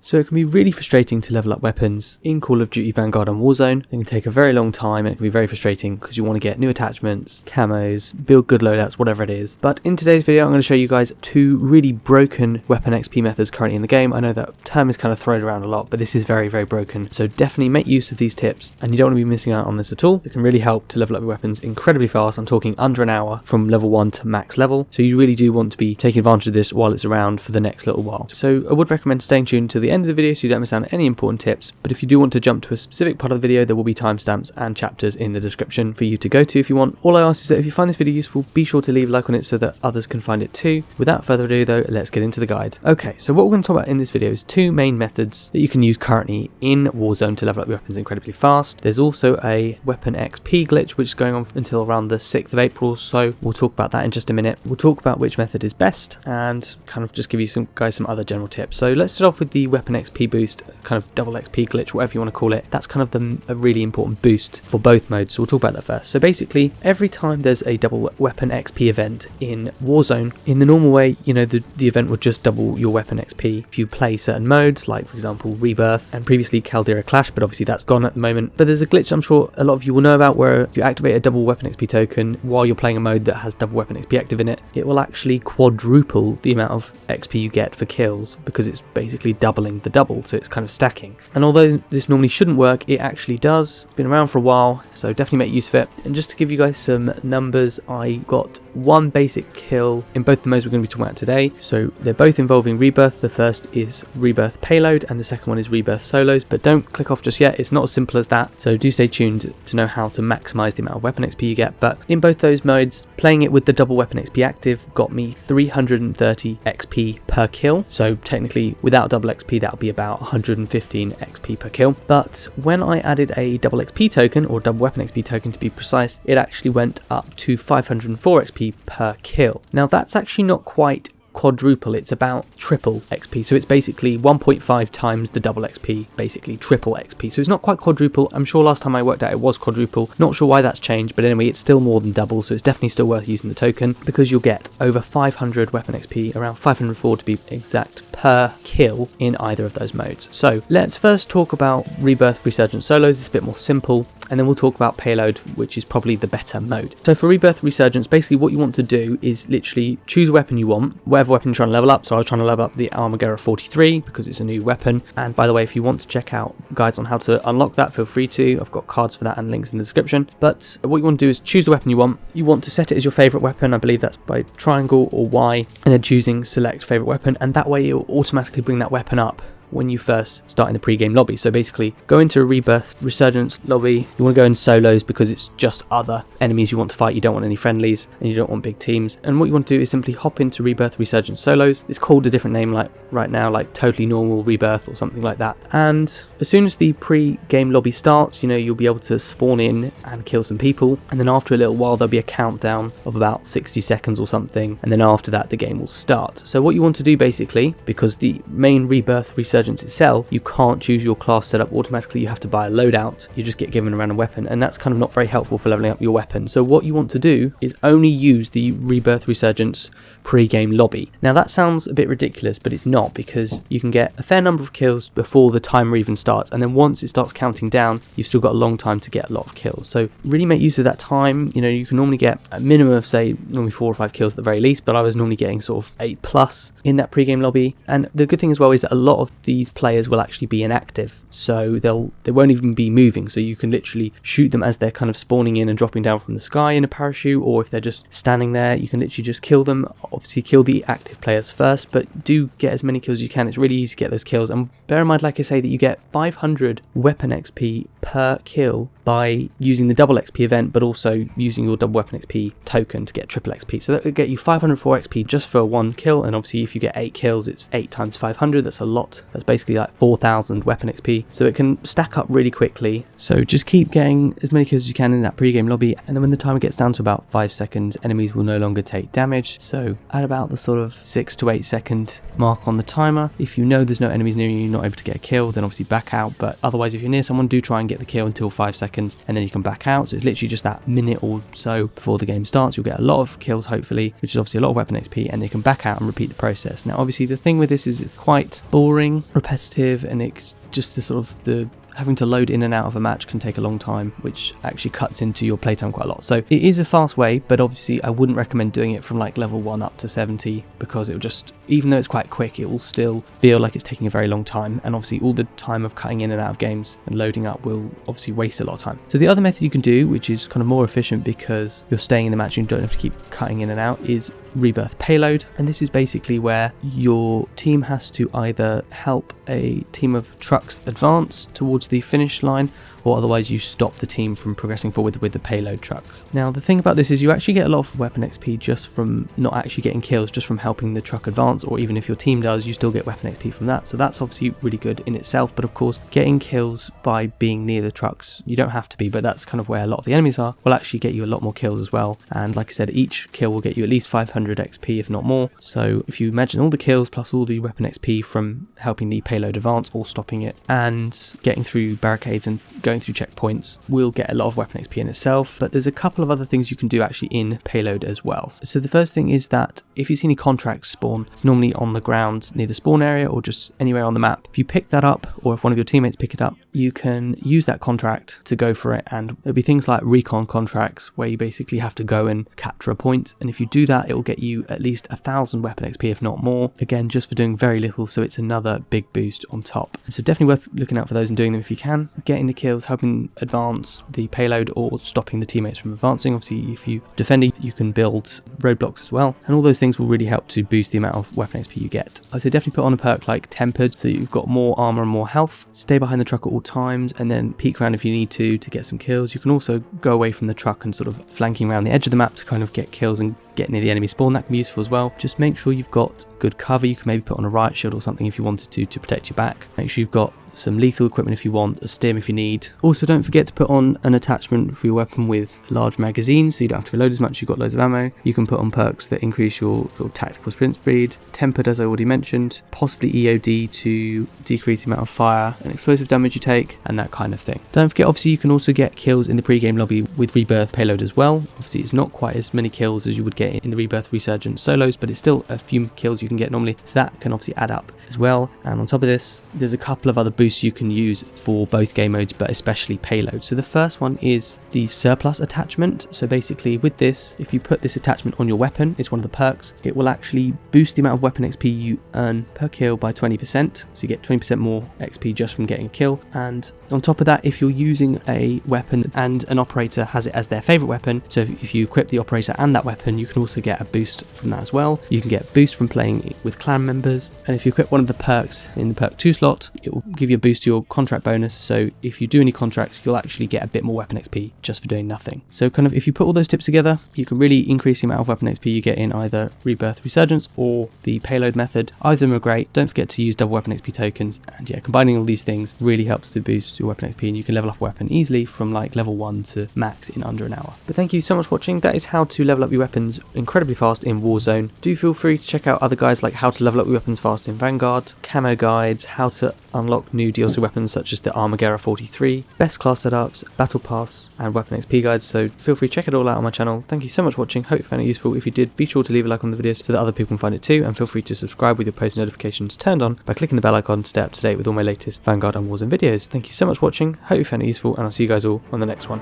So it can be really frustrating to level up weapons in Call of Duty Vanguard and Warzone. It can take a very long time and it can be very frustrating because you want to get new attachments, camos, build good loadouts, whatever it is. But in today's video I'm going to show you guys two really broken weapon XP methods currently in the game. I know that term is kind of thrown around a lot, but this is very, very broken. So definitely make use of these tips and you don't want to be missing out on this at all. It can really help to level up your weapons incredibly fast. I'm talking under an hour from level 1 to max level. So you really do want to be taking advantage of this while it's around for the next little while. So I would recommend staying tuned to the end of the video so you don't miss out on any important tips. But if you do want to jump to a specific part of the video, there will be timestamps and chapters in the description for you to go to if you want. All I ask is that if you find this video useful, be sure to leave a like on it so that others can find it too. Without further ado though, let's get into the guide. Okay, so what we're going to talk about in this video is two main methods that you can use currently in Warzone to level up your weapons incredibly fast. There's also a weapon XP glitch which is going on until around the 6th of April, so we'll talk about that in just a minute. We'll talk about which method is best and kind of just give you some other general tips. So let's start off with the weapon XP boost, kind of double XP glitch, whatever you want to call it. That's kind of a really important boost for both modes, so we'll talk about that first. So basically, every time there's a double weapon XP event in Warzone, in the normal way, you know, the event would just double your weapon XP if you play certain modes, like for example Rebirth and previously Caldera Clash, but obviously that's gone at the moment. But there's a glitch I'm sure a lot of you will know about where if you activate a double weapon XP token while you're playing a mode that has double weapon XP active in it, it will actually quadruple the amount of XP you get for kills because it's basically doubling the double, so it's kind of stacking. And although this normally shouldn't work, it actually does. It's been around for a while, so definitely make use of it. And just to give you guys some numbers, I got one basic kill in both the modes we're going to be talking about today. So they're both involving Rebirth. The first is Rebirth Payload and the second one is Rebirth Solos, but don't click off just yet. It's not as simple as that, so do stay tuned to know how to maximize the amount of weapon XP you get. But in both those modes, playing it with the double weapon XP active got me 330 XP per kill. So technically without double XP that would be about 115 XP per kill. But when I added a double XP token, or double weapon XP token to be precise, it actually went up to 504 XP per kill. Now that's actually not quite quadruple, it's about triple XP, so it's basically 1.5 times the double XP, basically triple XP. So it's not quite quadruple. I'm sure last time I worked out it was quadruple, not sure why that's changed, but anyway, it's still more than double, so it's definitely still worth using the token because you'll get over 500 weapon XP, around 504 to be exact, per kill in either of those modes. So let's first talk about Rebirth Resurgence Solos. It's a bit more simple, and then we'll talk about Payload, which is probably the better mode. So for Rebirth Resurgence, basically what you want to do is literally choose a weapon you want, whatever weapon you're trying to level up. So I was trying to level up the Armaguerra 43 because it's a new weapon. And by the way, if you want to check out guides on how to unlock that, feel free to. I've got cards for that and links in the description. But what you want to do is choose the weapon you want. You want to set it as your favorite weapon. I believe that's by triangle or Y, and then choosing select favorite weapon, and that way it will automatically bring that weapon up when you first start in the pre-game lobby. So basically go into a Rebirth Resurgence lobby. You want to go in solos because it's just other enemies you want to fight. You don't want any friendlies and you don't want big teams. And what you want to do is simply hop into Rebirth Resurgence Solos. It's called a different name like right now, like Totally Normal Rebirth or something like that. And as soon as the pre-game lobby starts, you know, you'll be able to spawn in and kill some people. And then after a little while, there'll be a countdown of about 60 seconds or something. And then after that, the game will start. So what you want to do basically, because the main Rebirth Resurgence itself, you can't choose your class setup automatically, you have to buy a loadout. You just get given a random weapon, and that's kind of not very helpful for leveling up your weapon. So what you want to do is only use the Rebirth Resurgence pre-game lobby. Now that sounds a bit ridiculous, but it's not, because you can get a fair number of kills before the timer even starts, and then once it starts counting down, you've still got a long time to get a lot of kills. So really make use of that time. You know, you can normally get a minimum of, say, normally 4 or 5 kills at the very least, but I was normally getting sort of 8+ in that pre-game lobby. And the good thing as well is that a lot of these players will actually be inactive, so they won't even be moving, so you can literally shoot them as they're kind of spawning in and dropping down from the sky in a parachute, or if they're just standing there, you can literally just kill them. Obviously kill the active players first, but do get as many kills as you can. It's really easy to get those kills, and bear in mind, like I say, that you get 500 weapon XP per kill by using the double XP event, but also using your double weapon XP token to get triple XP. So that would get you 504 XP just for one kill, and obviously if you get 8 kills, it's 8 times 500. That's a lot. That's basically like 4,000 weapon XP. So it can stack up really quickly. So just keep getting as many kills as you can in that pre-game lobby, and then when the timer gets down to about 5 seconds, enemies will no longer take damage. So at about the sort of 6 to 8 second mark on the timer, if you know there's no enemies near you, you're not able to get a kill, then obviously back out. But otherwise, if you're near someone, do try and get the kill until 5 seconds, and then you can back out. So it's literally just that minute or so before the game starts. You'll get a lot of kills, hopefully, which is obviously a lot of weapon XP, and they can back out and repeat the process. Now obviously the thing with this is it's quite boring long, repetitive, and it's just the sort of the having to load in and out of a match can take a long time, which actually cuts into your playtime quite a lot. So it is a fast way, but obviously I wouldn't recommend doing it from like level 1 up to 70, because it will just, even though it's quite quick, it will still feel like it's taking a very long time, and obviously all the time of cutting in and out of games and loading up will obviously waste a lot of time. So the other method you can do, which is kind of more efficient because you're staying in the match and you don't have to keep cutting in and out, is Rebirth Payload. And this is basically where your team has to either help a team of trucks advance towards the finish line, or otherwise you stop the team from progressing forward with the payload trucks. Now the thing about this is you actually get a lot of weapon XP just from not actually getting kills, just from helping the truck advance, or even if your team does, you still get weapon XP from that. So that's obviously really good in itself, but of course getting kills by being near the trucks, you don't have to be, but that's kind of where a lot of the enemies are, will actually get you a lot more kills as well. And like I said, each kill will get you at least 500 XP if not more. So if you imagine all the kills plus all the weapon XP from helping the payload advance or stopping it and getting through barricades and going through checkpoints, will get a lot of weapon XP in itself. But there's a couple of other things you can do actually in Payload as well. So the first thing is that if you see any contracts spawn, it's normally on the ground near the spawn area or just anywhere on the map. If you pick that up, or if one of your teammates pick it up, you can use that contract to go for it, and there'll be things like recon contracts where you basically have to go and capture a point, and if you do that, it will get you at least 1,000 weapon XP if not more, again just for doing very little, so it's another big boost on top. So definitely worth looking out for those and doing them if you can. Getting the kills, helping advance the payload, or stopping the teammates from advancing. Obviously if you defending, you can build roadblocks as well, and all those things will really help to boost the amount of weapon XP you get. I would say definitely put on a perk like Tempered, so you've got more armor and more health. Stay behind the truck at all times, and then peek around if you need to get some kills. You can also go away from the truck and sort of flanking around the edge of the map to kind of get kills and get near the enemy spawn. That can be useful as well. Just make sure you've got good cover. You can maybe put on a riot shield or something if you wanted to protect your back. Make sure you've got some lethal equipment if you want, a stim if you need. Also don't forget to put on an attachment for your weapon with large magazines, so you don't have to reload as much, you've got loads of ammo. You can put on perks that increase your sort of tactical sprint speed, Tempered as I already mentioned, possibly EOD to decrease the amount of fire and explosive damage you take, and that kind of thing. Don't forget, obviously you can also get kills in the pre-game lobby with Rebirth Payload as well. Obviously it's not quite as many kills as you would get in the Rebirth Resurgent solos, but it's still a few kills you can get normally, so that can obviously add up as well. And on top of this, there's a couple of other boosts you can use for both game modes, but especially Payload. So the first one is the surplus attachment. So basically with this, if you put this attachment on your weapon, it's one of the perks, it will actually boost the amount of weapon XP you earn per kill by 20%, so you get 20% more XP just from getting a kill. And on top of that, if you're using a weapon and an operator has it as their favorite weapon, so if you equip the operator and that weapon, you can also get a boost from that as well. You can get a boost from playing with clan members, and if you equip one of the perks in the perk 2 slot, it will give you a boost to your contract bonus, so if you do any contracts, you'll actually get a bit more weapon XP just for doing nothing. So kind of if you put all those tips together, you can really increase the amount of weapon XP you get in either Rebirth Resurgence or the Payload method. Either of them are great. Don't forget to use double weapon XP tokens, and yeah, combining all these things really helps to boost your weapon XP, and you can level up a weapon easily from like level 1 to max in under an hour. But thank you so much for watching. That is how to level up your weapons incredibly fast in Warzone. Do feel free to check out other guides like how to level up your weapons fast in Vanguard, camo guides, how to unlock new DLC weapons such as the Armaguerra 43, best class setups, battle pass and weapon XP guides, so feel free to check it all out on my channel. Thank you so much for watching, hope you found it useful. If you did, be sure to leave a like on the video so that other people can find it too, and feel free to subscribe with your post notifications turned on by clicking the bell icon to stay up to date with all my latest Vanguard and Warzone videos. Thank you so much for watching, hope you found it useful, and I'll see you guys all on the next one.